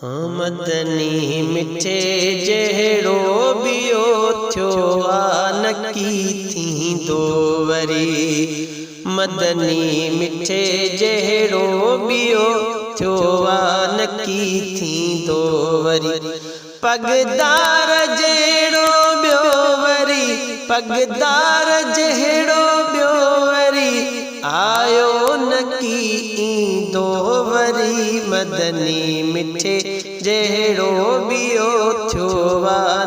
हाँ मदनी मिठे जहिड़ो बियो थियो नकी थी दो वरी। मदनी मिठे जहिड़ो बियो थियो नकी थी दो वरी। पगदार जहिड़ो बियो वरी, पगदार जहिड़ो बियो वरी, आयो नकी ईंदो वरी। मदनी मिठे जहिड़ो बियो थियो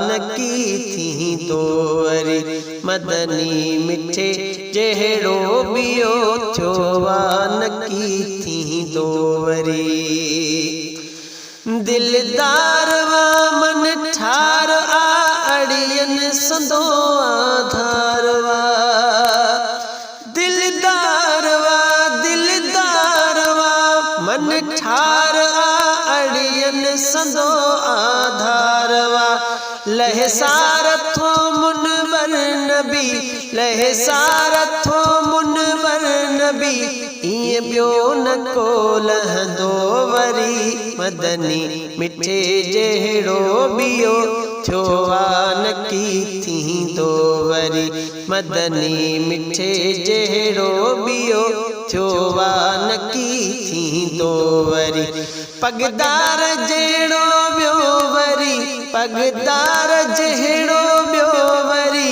नकी थींदो वरी। मदनी मिठे जहिड़ो बियो थियो नकी थींदो वरी। दिलदार वा मन ठार अड़ियन संदो आधार वा। दिलदार वा मन ठार अड़ियन संदो आधार वा। लहसार थो मुनवर नबी, लहसार थो मुनवर नबी, इएं ॿियो न को लहंदो वरी। मदनी मिठे जहिड़ो बियो थियो नकी थींदो वरी। मदनी मिठे जहिड़ो बियो थियो नकी थींदो वरी। पगदार जहिड़ो बियो वरी, पगदार जहिड़ो बियो वरी,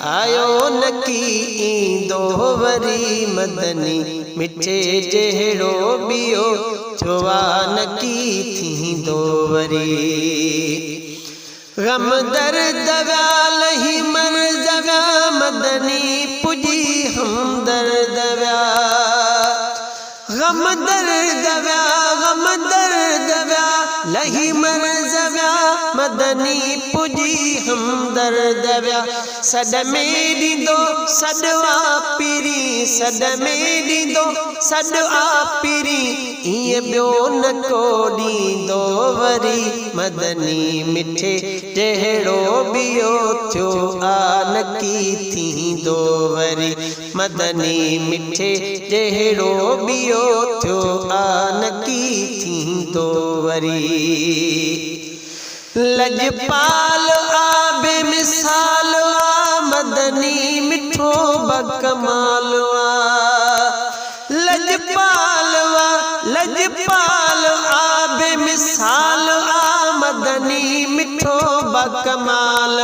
आयो नकी ईंदो वरी। मदनी मिठे जहिड़ो बियो थियो नकी थींदो वरी। गम दर्द व्याल ही मर जगा, मदनी पुजी हम दर्द व्या। गम दर्द व्या, गम दर्द व्या, लही मर जव्या, मदनी पुजी हम दर्द व्या। सद में ॾींदो सॾवा पीरी, सद में ॾींदो सॾवा पीरी, ईअं ॿियो न को ॾींदो वरी। मदनी मिठे जहिड़ो बियो थियो नकी थींदो वरी। मदनी मिठे जहिड़ो बियो थियो नकी थींदो वरी। लजपाल आबे मिसाल मदनी मिठो बकमाल। लजपाल लजपाल आबे मिसाल मदनी मिठो बकमाल।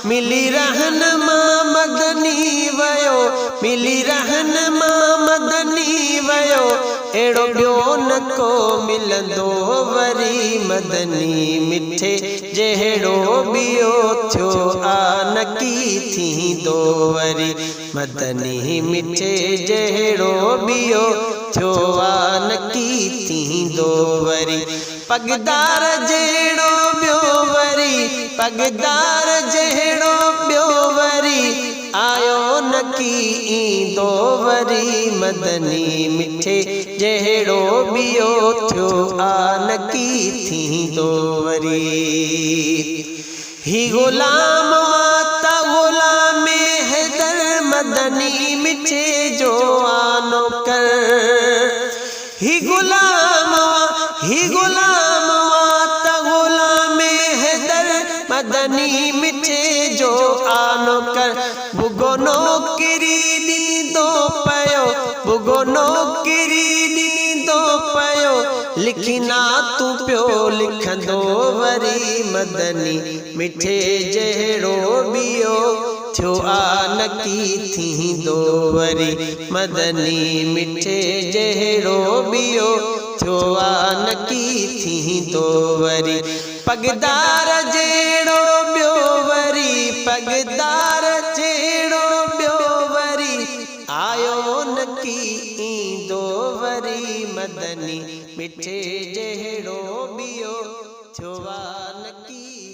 मिली रहनमा मदनी वयो, मिली रहनमा मदनी वयो, एड़ो ॿियो न को मिलंदो वरी। मदनी मिठे जहिड़ो बियो थियो नकी थींदो वरी। मदनी मिठे जहिड़ो बियो थियो नकी थींदो वरी। पगदार जहिड़ो बियो वरी, पगदार जहिड़ो बियो वरी, आयो नकी ईंदो वरी। मदनी मिठे जहिड़ो बियो थियो नकी थींदो वरी। ही गुलाम त गुलाम हैदर, मदनी मिठे जो नौकर। ही गुलाम त गुलाम हैदर, मदनी मिठे जो नौकर। भुगो नौकरी ॾींदो पयो, भुगो नौकरी ॾींदो पयो, लिखना तू पियो लिखंदो वरी। मदनी मिठे जहिड़ो बियो थियो नकी थींदो वरी। मदनी मिठे जहिड़ो बियो थियो नकी थींदो वरी। पगदार जहिड़ो बियो वरी, पगदार जहिड़ो बियो वरी, आयो नकी ईंदो वरी। मदनी मिठे जहिड़ो बियो थियो नकी।